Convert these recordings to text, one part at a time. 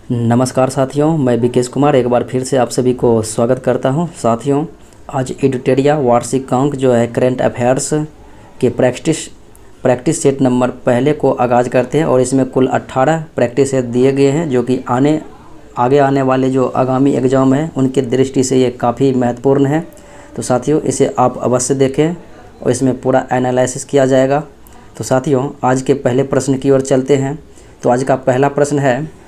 नमस्कार साथियों, मैं विकेश कुमार एक बार फिर से आप सभी को स्वागत करता हूं। साथियों, आज एडुटेरिया वार्षिक अंक जो है करंट अफेयर्स के प्रैक्टिस सेट नंबर पहले को आगाज़ करते हैं और इसमें कुल 18 प्रैक्टिस सेट दिए गए हैं जो कि आगे आने वाले जो आगामी एग्ज़ाम है उनके दृष्टि से ये काफ़ी महत्वपूर्ण है। तो साथियों, इसे आप अवश्य देखें और इसमें पूरा एनालिसिस किया जाएगा। तो साथियों, आज के पहले प्रश्न की ओर चलते हैं। तो आज का पहला प्रश्न है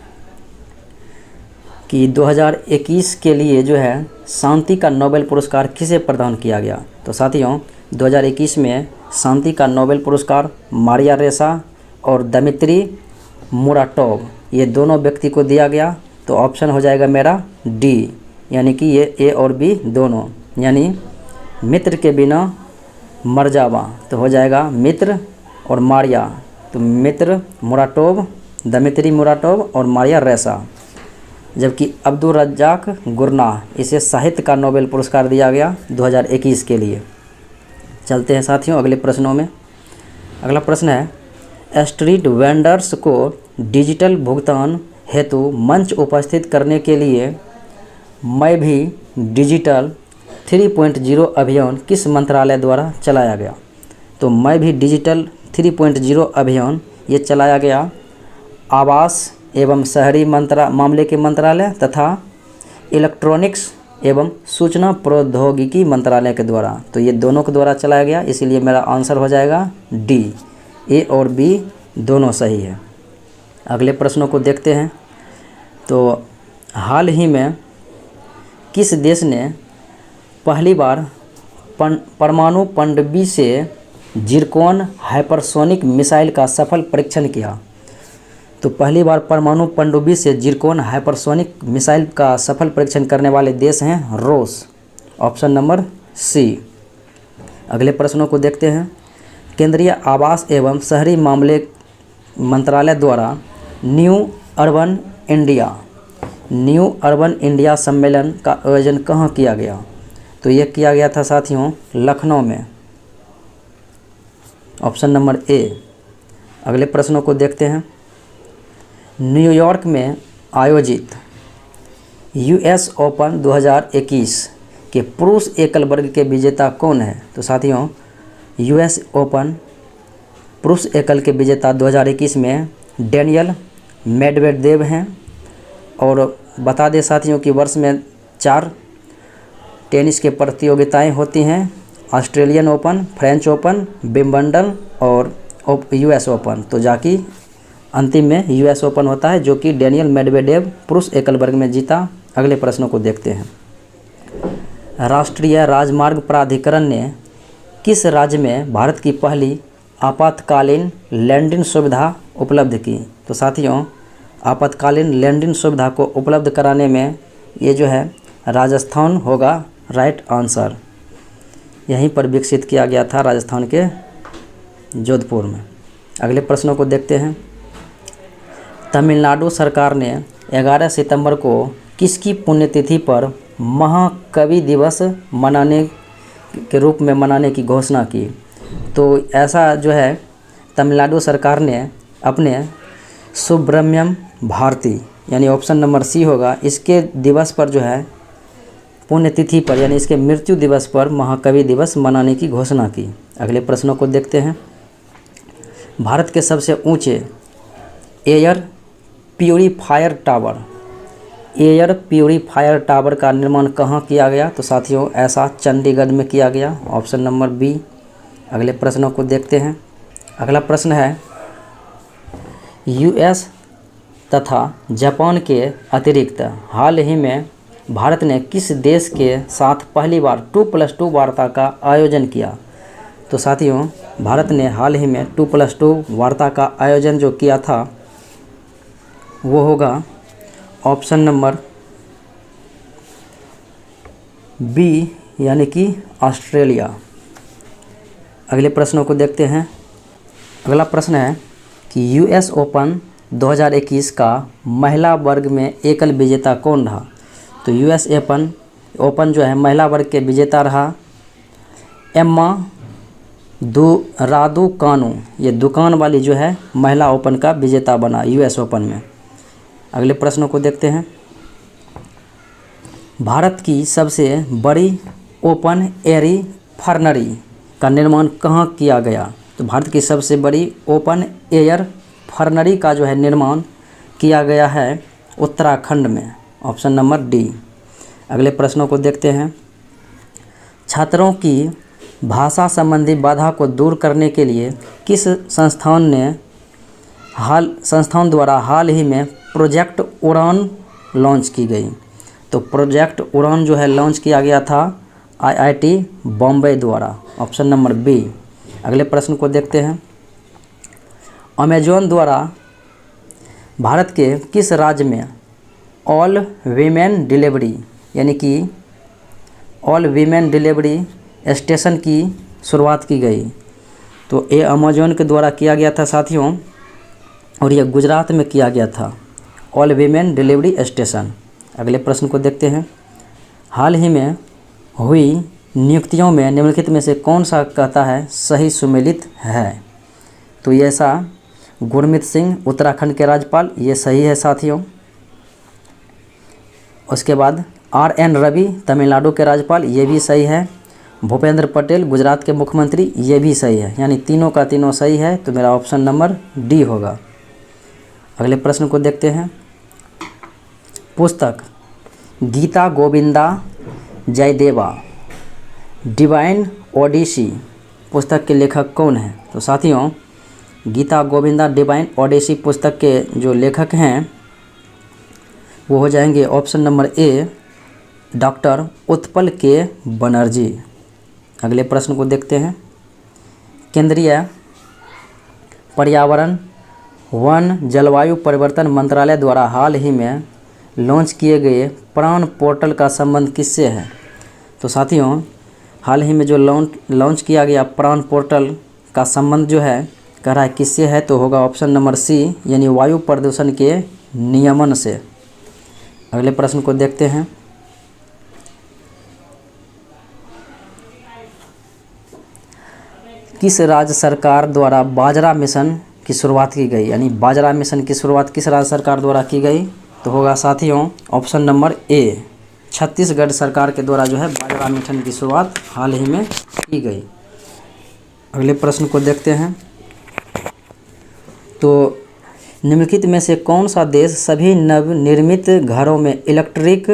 कि 2021 के लिए जो है शांति का नोबेल पुरस्कार किसे प्रदान किया गया। तो साथियों, 2021 में शांति का नोबेल पुरस्कार मारिया रेसा और दमित्री मुराटोव ये दोनों व्यक्ति को दिया गया। तो ऑप्शन हो जाएगा मेरा डी, यानी कि ये ए और बी दोनों, यानी मित्र के बिना मर जावा। तो हो जाएगा मित्र और मारिया। तो मित्र मुराटोव, दमित्री मुराटोव और मारिया रेसा। जबकि अब्दुल रज्जाक गुरनाह इसे साहित्य का नोबेल पुरस्कार दिया गया 2021 के लिए। चलते हैं साथियों अगले प्रश्नों में। अगला प्रश्न है, स्ट्रीट वेंडर्स को डिजिटल भुगतान हेतु मंच उपस्थित करने के लिए मैं भी डिजिटल 3.0 अभियान किस मंत्रालय द्वारा चलाया गया। तो मैं भी डिजिटल 3.0 अभियान ये चलाया गया आवास एवं शहरी मामले के मंत्रालय तथा इलेक्ट्रॉनिक्स एवं सूचना प्रौद्योगिकी मंत्रालय के द्वारा। तो ये दोनों के द्वारा चलाया गया, इसीलिए मेरा आंसर हो जाएगा डी। ए और बी दोनों सही है। अगले प्रश्नों को देखते हैं। तो हाल ही में किस देश ने पहली बार परमाणु पनडुब्बी से जिरकॉन हाइपरसोनिक मिसाइल का सफल परीक्षण किया। तो पहली बार परमाणु पनडुब्बी से जिरकॉन हाइपरसोनिक मिसाइल का सफल परीक्षण करने वाले देश हैं रूस। Option number C. अगले प्रश्नों को देखते हैं। केंद्रीय आवास एवं शहरी मामले मंत्रालय द्वारा न्यू अर्बन इंडिया सम्मेलन का आयोजन कहाँ किया गया। तो यह किया गया था साथियों लखनऊ में। ऑप्शन नंबर ए। अगले प्रश्नों को देखते हैं। न्यूयॉर्क में आयोजित यूएस ओपन 2021 के पुरुष एकल वर्ग के विजेता कौन है। तो साथियों, यूएस ओपन पुरुष एकल के विजेता 2021 में डेनियल मेडवेडेव हैं। और बता दें साथियों कि वर्ष में 4 टेनिस के प्रतियोगिताएं होती हैं, Australian open, French open, Wimbledon और यूएस ओपन। तो जाकि अंतिम में यूएस ओपन होता है जो कि डेनियल मेडवेडेव पुरुष एकल वर्ग में जीता। अगले प्रश्नों को देखते हैं। राष्ट्रीय राजमार्ग प्राधिकरण ने किस राज्य में भारत की पहली आपातकालीन लैंडिंग सुविधा उपलब्ध की। तो साथियों, आपातकालीन लैंडिंग सुविधा को उपलब्ध कराने में ये जो है राजस्थान होगा राइट आंसर। यहीं पर विकसित किया गया था राजस्थान के जोधपुर में। अगले प्रश्नों को देखते हैं। तमिलनाडु सरकार ने 11 सितंबर को किसकी पुण्यतिथि पर महाकवि दिवस मनाने के रूप में मनाने की घोषणा की। तो ऐसा जो है तमिलनाडु सरकार ने अपने सुब्रमण्यम भारती, यानी ऑप्शन नंबर सी होगा, इसके दिवस पर जो है पुण्यतिथि पर यानी इसके मृत्यु दिवस पर महाकवि दिवस मनाने की घोषणा की। अगले प्रश्नों को देखते हैं। भारत के सबसे ऊंचे एयर प्यूरीफायर टावर का निर्माण कहाँ किया गया। तो साथियों, ऐसा चंडीगढ़ में किया गया। Option number B. अगले प्रश्नों को देखते हैं। अगला प्रश्न है, यूएस तथा जापान के अतिरिक्त हाल ही में भारत ने किस देश के साथ पहली बार 2+2 वार्ता का आयोजन किया। तो साथियों, भारत ने हाल ही में 2+2 वार्ता का आयोजन जो किया था वो होगा ऑप्शन नंबर बी, यानी कि ऑस्ट्रेलिया। अगले प्रश्नों को देखते हैं। अगला प्रश्न है कि यूएस ओपन 2021 का महिला वर्ग में एकल विजेता कौन रहा। तो यूएस ओपन जो है महिला वर्ग के विजेता रहा एम्मा रादुकानु। ये दुकान वाली जो है महिला ओपन का विजेता बना यूएस ओपन में। अगले प्रश्नों को देखते हैं। भारत की सबसे बड़ी ओपन एयर रिफाइनरी का निर्माण कहाँ किया गया? तो भारत की सबसे बड़ी ओपन एयर रिफाइनरी का जो है निर्माण किया गया है उत्तराखंड में, ऑप्शन नंबर डी। अगले प्रश्नों को देखते हैं। छात्रों की भाषा संबंधी बाधा को दूर करने के लिए किस संस्थान द्वारा हाल ही में प्रोजेक्ट उड़ान लॉन्च की गई? तो प्रोजेक्ट उड़ान जो है लॉन्च किया गया था IIT बॉम्बे द्वारा, ऑप्शन नंबर बी। अगले प्रश्न को देखते हैं। अमेजॉन द्वारा भारत के किस राज्य में ऑल वीमेन डिलीवरी यानी कि ऑल वीमेन डिलीवरी स्टेशन की शुरुआत की गई? तो ये अमेजॉन के द्वारा किया गया था साथियों, और यह गुजरात में किया गया था, ऑल वीमेन डिलीवरी स्टेशन। अगले प्रश्न को देखते हैं। हाल ही में हुई नियुक्तियों में निम्नलिखित में से कौन सा कहता है सही सुमेलित है? तो ये ऐसा गुरमीत सिंह उत्तराखंड के राज्यपाल, ये सही है साथियों। उसके बाद RN रवि तमिलनाडु के राज्यपाल, ये भी सही है। भूपेंद्र पटेल गुजरात के मुख्यमंत्री, ये भी सही है। यानी तीनों का तीनों सही है, तो मेरा ऑप्शन नंबर डी होगा। अगले प्रश्न को देखते हैं। पुस्तक गीता गोविंदा जयदेवा डिवाइन ओडिसी पुस्तक के लेखक कौन है? तो साथियों गीता गोविंदा डिवाइन ओडिसी पुस्तक के जो लेखक हैं वो हो जाएंगे ऑप्शन नंबर ए डॉक्टर उत्पल के बनर्जी। अगले प्रश्न को देखते हैं। केंद्रीय पर्यावरण वन जलवायु परिवर्तन मंत्रालय द्वारा हाल ही में लॉन्च किए गए प्राण पोर्टल का संबंध किससे है? तो साथियों हाल ही में जो लॉन्च किया गया प्राण पोर्टल का संबंध जो है कह रहा है किससे है, तो होगा ऑप्शन नंबर सी यानी वायु प्रदूषण के नियमन से। अगले प्रश्न को देखते हैं। किस राज्य सरकार द्वारा बाजरा मिशन की शुरुआत की गई? यानी बाजरा मिशन की शुरुआत किस राज्य सरकार द्वारा की गई? तो होगा साथियों ऑप्शन नंबर ए छत्तीसगढ़ सरकार के द्वारा जो है बाजरा मिशन की शुरुआत हाल ही में की गई। अगले प्रश्न को देखते हैं। तो निम्नलिखित में से कौन सा देश सभी नवनिर्मित घरों में इलेक्ट्रिक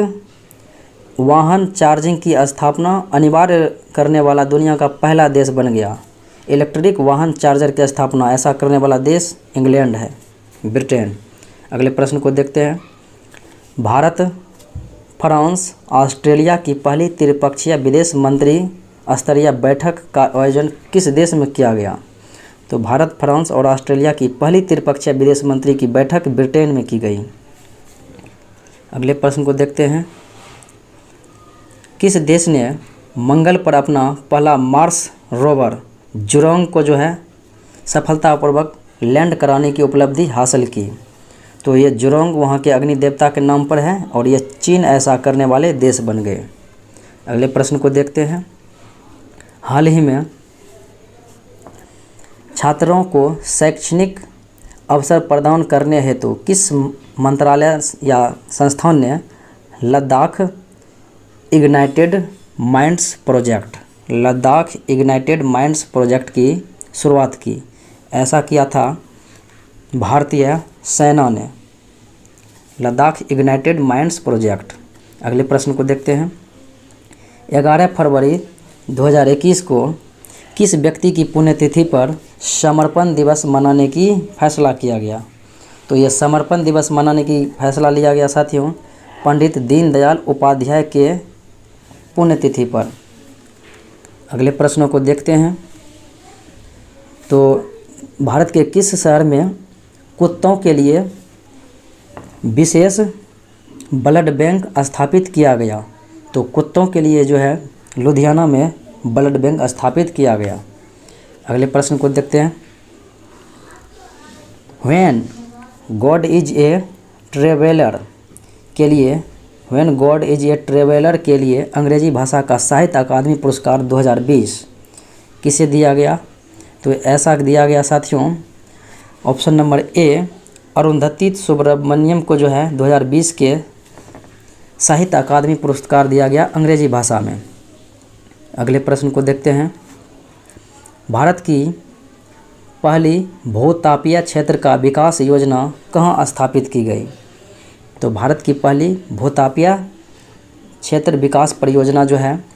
वाहन चार्जिंग की स्थापना अनिवार्य करने वाला दुनिया का पहला देश बन गया? इलेक्ट्रिक वाहन चार्जर की स्थापना ऐसा करने वाला देश इंग्लैंड है, ब्रिटेन। अगले प्रश्न को देखते हैं। भारत फ्रांस ऑस्ट्रेलिया की पहली त्रिपक्षीय विदेश मंत्री स्तरीय बैठक का आयोजन किस देश में किया गया? तो भारत फ्रांस और ऑस्ट्रेलिया की पहली त्रिपक्षीय विदेश मंत्री की बैठक ब्रिटेन में की गई। अगले प्रश्न को देखते हैं। किस देश ने मंगल पर अपना पहला मार्स रोवर जुरोंग को जो है सफलतापूर्वक लैंड कराने की उपलब्धि हासिल की? तो ये जुरोंग वहाँ के अग्नि देवता के नाम पर है और ये चीन ऐसा करने वाले देश बन गए। अगले प्रश्न को देखते हैं। हाल ही में छात्रों को शैक्षणिक अवसर प्रदान करने हेतु किस मंत्रालय या संस्थान ने लद्दाख इग्नाइटेड माइंड्स प्रोजेक्ट की शुरुआत की? ऐसा किया था भारतीय सेना ने, लद्दाख इग्नाइटेड माइंड्स प्रोजेक्ट। अगले प्रश्न को देखते हैं। 11 फरवरी 2021 को किस व्यक्ति की पुण्यतिथि पर समर्पण दिवस मनाने की फैसला किया गया? तो यह समर्पण दिवस मनाने की फैसला लिया गया साथियों पंडित दीनदयाल उपाध्याय के पुण्यतिथि पर। अगले प्रश्नों को देखते हैं। तो भारत के किस शहर में कुत्तों के लिए विशेष ब्लड बैंक स्थापित किया गया? तो कुत्तों के लिए जो है लुधियाना में ब्लड बैंक स्थापित किया गया। अगले प्रश्न को देखते हैं। When God is a traveller के लिए अंग्रेजी भाषा का साहित्य अकादमी पुरस्कार 2020 किसे दिया गया? तो ऐसा दिया गया साथियों option number A Arundhati Subramaniam को जो है 2020 के साहित्य अकादमी पुरस्कार दिया गया अंग्रेजी भाषा में। अगले प्रश्न को देखते हैं। भारत की पहली भूतापीय क्षेत्र का विकास योजना कहाँ स्थापित की गई? तो भारत की पहली भूतापीय क्षेत्र विकास परियोजना जो है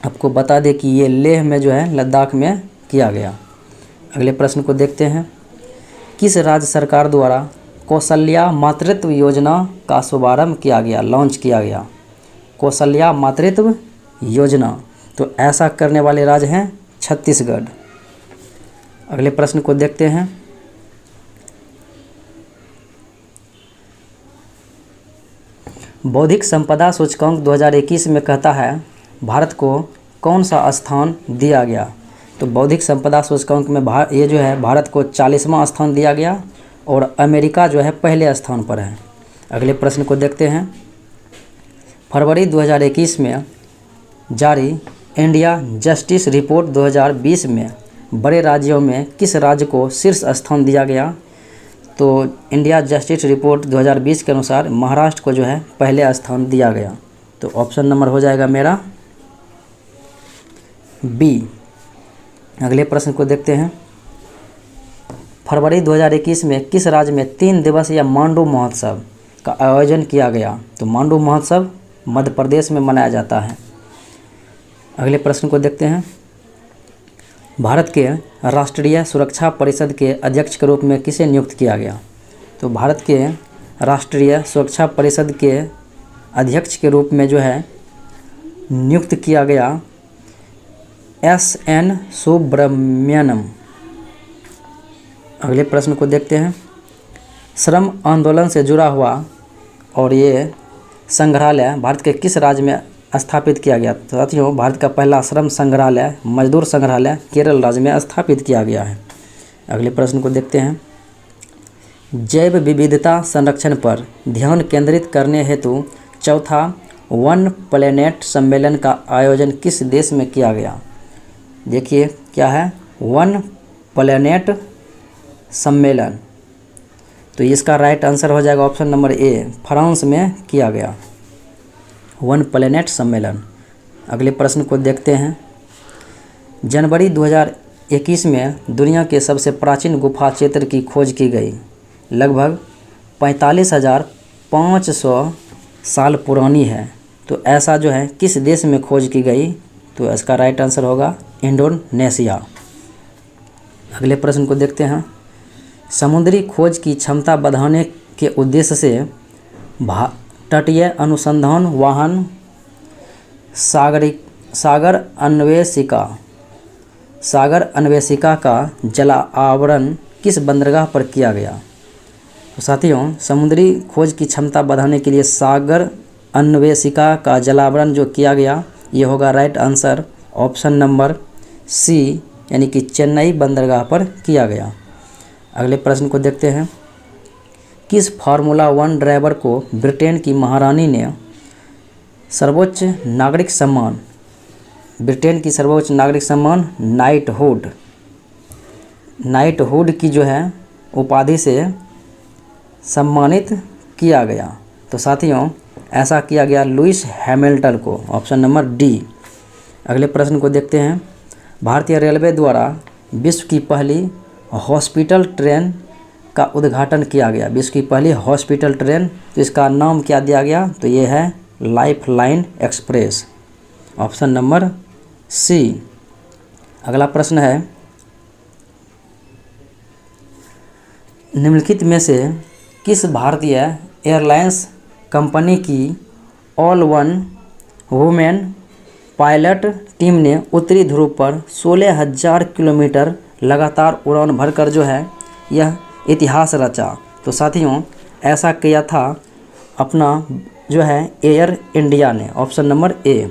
आपको बता दें कि ये लेह में जो है लद्दाख में किया गया। अगले प्रश्न को देखते हैं। किस राज्य सरकार द्वारा कौशल्या मातृत्व योजना का शुभारंभ किया गया, लॉन्च किया गया? कौशल्या मातृत्व योजना, तो ऐसा करने वाले राज्य हैं छत्तीसगढ़। अगले प्रश्न को देखते हैं। बौद्धिक संपदा सूचकांक 2021 में कहता है भारत को कौन सा स्थान दिया गया? तो बौद्धिक संपदा सूचकांक में ये जो है भारत को 40वां स्थान दिया गया और अमेरिका जो है पहले स्थान पर है। अगले प्रश्न को देखते हैं। फरवरी 2021 में जारी इंडिया जस्टिस रिपोर्ट 2020 में बड़े राज्यों में किस राज्य को शीर्ष स्थान दिया गया? तो इंडिया जस्टिस रिपोर्ट 2020 के अनुसार महाराष्ट्र को जो है पहले स्थान दिया गया। तो ऑप्शन नंबर हो जाएगा मेरा बी। अगले प्रश्न को देखते हैं। फरवरी 2021 में किस राज्य में 3 दिवसीय मांडू महोत्सव का आयोजन किया गया? तो मांडू महोत्सव मध्य प्रदेश में मनाया जाता है। अगले प्रश्न को देखते हैं। भारत के राष्ट्रीय सुरक्षा परिषद के अध्यक्ष के रूप में किसे नियुक्त किया गया? तो भारत के राष्ट्रीय सुरक्षा परिषद के अध्यक्ष के रूप में जो है नियुक्त किया गया S.N. सुब्रमण्यम। अगले प्रश्न को देखते हैं। श्रम आंदोलन से जुड़ा हुआ और ये संग्रहालय भारत के किस राज्य में स्थापित किया गया? तो साथियों भारत का पहला श्रम संग्रहालय मजदूर संग्रहालय केरल राज्य में स्थापित किया गया है। अगले प्रश्न को देखते हैं। जैव विविधता संरक्षण पर ध्यान केंद्रित करने हेतु चौथा वन प्लेनेट सम्मेलन का आयोजन किस देश में किया गया? देखिए क्या है वन प्लेनेट सम्मेलन, तो इसका राइट आंसर हो जाएगा ऑप्शन नंबर ए, फ्रांस में किया गया वन प्लेनेट सम्मेलन। अगले प्रश्न को देखते हैं। जनवरी 2021 में दुनिया के सबसे प्राचीन गुफा क्षेत्र की खोज की गई, लगभग 45,500 साल पुरानी है। तो ऐसा जो है किस देश में खोज की गई? तो इसका राइट आंसर होगा इंडोनेशिया। अगले प्रश्न को देखते हैं। समुद्री खोज की क्षमता बढ़ाने के उद्देश्य से तटीय अनुसंधान वाहन सागर अन्वेषिका का जलावरण किस बंदरगाह पर किया गया? तो साथियों समुद्री खोज की क्षमता बढ़ाने के लिए सागर अन्वेषिका का जलावरण जो किया गया ये होगा right answer option number C, यानी कि चेन्नई बंदरगाह पर किया गया। अगले प्रश्न को देखते हैं। किस फार्मूला 1 ड्राइवर को ब्रिटेन की महारानी ने सर्वोच्च नागरिक सम्मान, ब्रिटेन की सर्वोच्च नागरिक सम्मान नाइटहुड की जो है उपाधि से सम्मानित किया गया? तो साथियों ऐसा किया गया लुइस हैमिल्टन को, ऑप्शन नंबर डी। अगले प्रश्न को देखते हैं। भारतीय रेलवे द्वारा विश्व की पहली हॉस्पिटल ट्रेन का उद्घाटन किया गया, विश्व की पहली हॉस्पिटल ट्रेन, तो इसका नाम क्या दिया गया? तो ये है life line express, option number C. अगला प्रश्न है। निम्नलिखित में से किस भारतीय एयरलाइंस कंपनी की all one women pilot team ने उत्तरी ध्रुव पर 16,000 किलोमीटर लगातार उड़ान भरकर जो है यह इतिहास रचा? तो साथियों ऐसा किया था अपना जो है एयर इंडिया ने, ऑप्शन नंबर ए।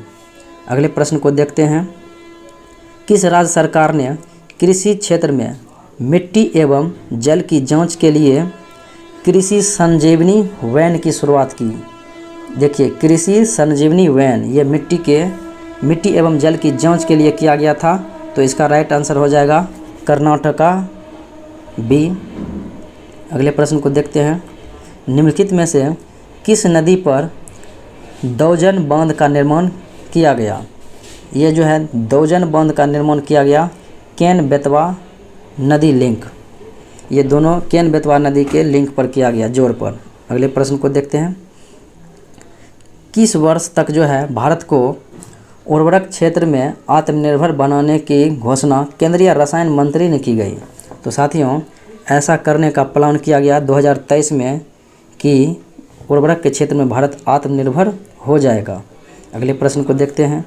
अगले प्रश्न को देखते हैं। किस राज्य सरकार ने कृषि क्षेत्र में मिट्टी एवं जल की जांच के लिए कृषि संजीवनी वैन की शुरुआत की? देखिए कृषि संजीवनी वैन ये मिट्टी एवं जल की जांच के लिए किया गया था, तो इसका राइट आंसर हो जाएगा कर्नाटका बी। अगले प्रश्न को देखते हैं। निम्नलिखित में से किस नदी पर दौजन बांध का निर्माण किया गया? ये जो है दौजन बांध का निर्माण किया गया केन बेतवा नदी लिंक, ये दोनों केन बेतवा नदी के लिंक पर किया गया, जोड़ पर। अगले प्रश्न को देखते हैं। किस वर्ष तक जो है भारत को उर्वरक क्षेत्र में आत्मनिर्भर बनाने की घोषणा केंद्रीय रसायन मंत्री ने की गई? तो साथियों, ऐसा करने का प्लान किया गया 2023 में कि उर्वरक के क्षेत्र में भारत आत्मनिर्भर हो जाएगा। अगले प्रश्न को देखते हैं।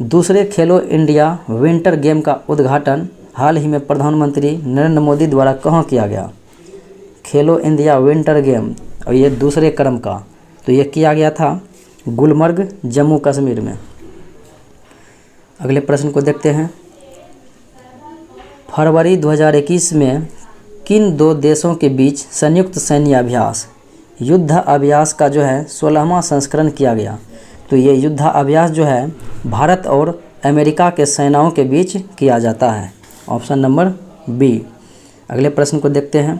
दूसरे खेलो इंडिया विंटर गेम का उद्घाटन हाल ही में प्रधानमंत्री नरेंद्र मोदी द्वारा कहाँ किया गया? खेलो इंडिया विंटर गेम और ये दूसरे क्रम का, तो ये किया गया था गुलमर्ग, जम्मू कश्मीर में। अगले प्रश्न को देखते हैं। फरवरी 2021 में किन दो देशों के बीच संयुक्त सैन्य अभ्यास युद्ध अभ्यास का जो है 16वां संस्करण किया गया? तो ये युद्ध अभ्यास जो है भारत और अमेरिका के सेनाओं के बीच किया जाता है। Option number B. अगले प्रश्न को देखते हैं।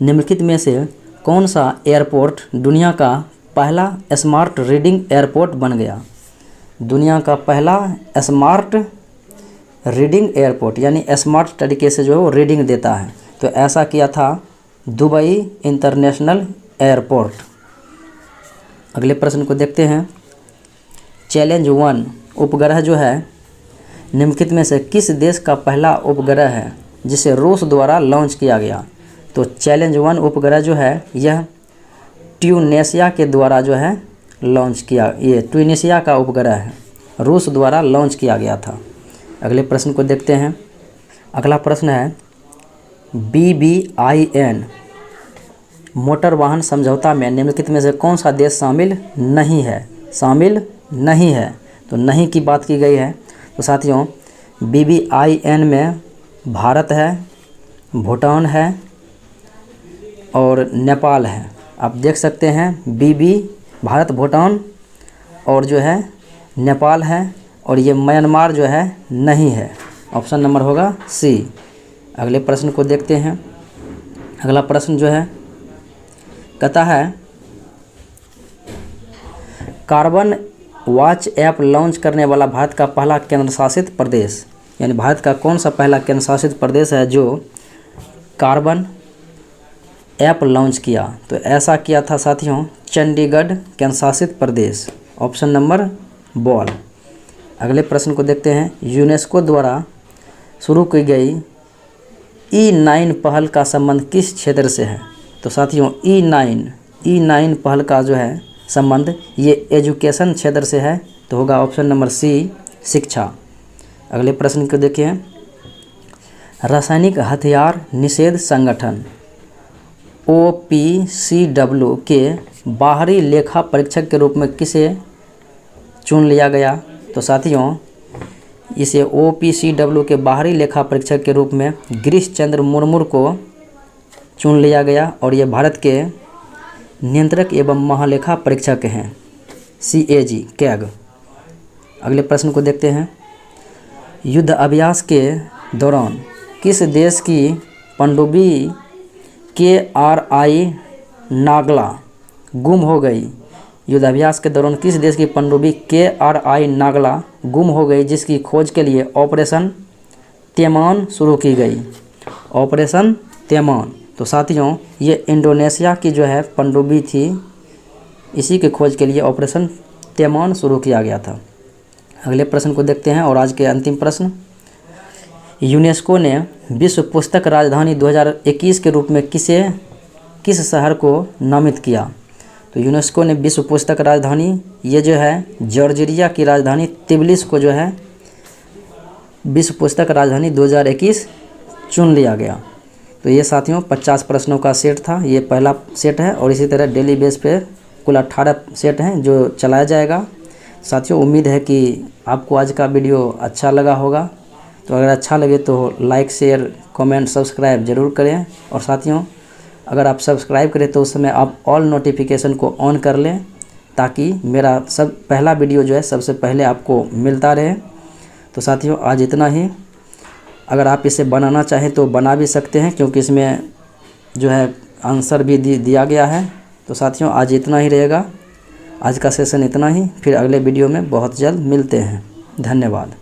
निम्नलिखित में से कौन सा एयरपोर्ट दुनिया का पहला स्मार्ट रीडिंग एयरपोर्ट बन गया? दुनिया का पहला स्मार्ट रीडिंग एयरपोर्ट, यानी स्मार्ट तरीके से जो है वो रीडिंग देता है, तो ऐसा किया था दुबई इंटरनेशनल एयरपोर्ट। अगले प्रश्न को देखते हैं। चैलेंज 1 उपग्रह जो है निम्नलिखित में से किस देश का पहला उपग्रह है जिसे रूस द्वारा लॉन्च किया गया? तो चैलेंज 1 उपग्रह जो है यह ट्यूनेशिया के द्वारा जो है लॉन्च किया, ये ट्यूनेशिया का उपग्रह है, रूस द्वारा लॉन्च किया गया था। अगले प्रश्न को देखते हैं। अगला प्रश्न है BBIN मोटर वाहन समझौता में निम्नलिखित में से कौन सा देश शामिल नहीं है? शामिल नहीं है, तो नहीं की बात की गई है। तो साथियों, BBIN में भारत है, भूटान है और नेपाल है। आप देख सकते हैं भारत, भूटान और जो है नेपाल है, और ये म्यांमार जो है नहीं है। ऑप्शन नंबर होगा सी। अगले प्रश्न को देखते हैं। अगला प्रश्न जो है कहता है कार्बन वॉच ऐप लॉन्च करने वाला भारत का पहला केंद्र शासित प्रदेश, यानी भारत का कौन सा पहला केंद्र शासित प्रदेश है जो कार्बन ऐप लॉन्च किया? तो ऐसा किया था साथियों चंडीगढ़ केंद्र शासित प्रदेश। Option number ball. अगले प्रश्न को देखते हैं। यूनेस्को द्वारा शुरू की गई E9 पहल का संबंध किस क्षेत्र से है? तो साथियों E9 पहल का जो है संबंध ये एजुकेशन क्षेत्र से है, तो होगा ऑप्शन नंबर सी, शिक्षा। अगले प्रश्न को देखिए। रासायनिक हथियार निषेध संगठन OPCW के बाहरी लेखा परीक्षक के रूप में किसे चुन लिया गया? तो साथियों, इसे OPCW के बाहरी लेखा परीक्षक के रूप में गिरीश चंद्र मुर्मू को चुन लिया गया, और ये भारत के नियंत्रक एवं महालेखा परीक्षक हैं, CAG। अगले प्रश्न को देखते हैं। युद्ध अभ्यास के दौरान किस देश की पनडुब्बी KRI नागला गुम हो गई? युद्धाभ्यास के दौरान किस देश की पनडुब्बी KRI नागला गुम हो गई, जिसकी खोज के लिए ऑपरेशन तैमान शुरू की गई? ऑपरेशन तैमान, तो साथियों ये इंडोनेशिया की जो है पनडुब्बी थी, इसी के खोज के लिए ऑपरेशन तैमान शुरू किया गया था। अगले प्रश्न को देखते हैं और आज के अंतिम प्रश्न। यूनेस्को ने विश्व पुस्तक राजधानी 2021 के रूप में किस शहर को नामित किया? तो यूनेस्को ने विश्व पुस्तक राजधानी, ये जो है जॉर्जिया की राजधानी तिब्लिस को जो है विश्व पुस्तक राजधानी 2021 चुन लिया गया। तो ये साथियों 50 प्रश्नों का सेट था, ये पहला सेट है, और इसी तरह डेली बेस पे कुल 18 सेट हैं जो चलाया जाएगा। साथियों, उम्मीद है कि आपको आज का वीडियो अच्छा लगा होगा। तो अगर अच्छा लगे तो लाइक, शेयर, कमेंट, सब्सक्राइब ज़रूर करें। और साथियों, अगर आप सब्सक्राइब करें तो उस समय आप ऑल नोटिफिकेशन को ऑन कर लें, ताकि मेरा पहला वीडियो जो है सबसे पहले आपको मिलता रहे। तो साथियों, आज इतना ही। अगर आप इसे बनाना चाहें तो बना भी सकते हैं, क्योंकि इसमें जो है आंसर भी दिया गया है। तो साथियों आज इतना ही रहेगा, आज का सेशन इतना ही। फिर अगले वीडियो में बहुत जल्द मिलते हैं। धन्यवाद।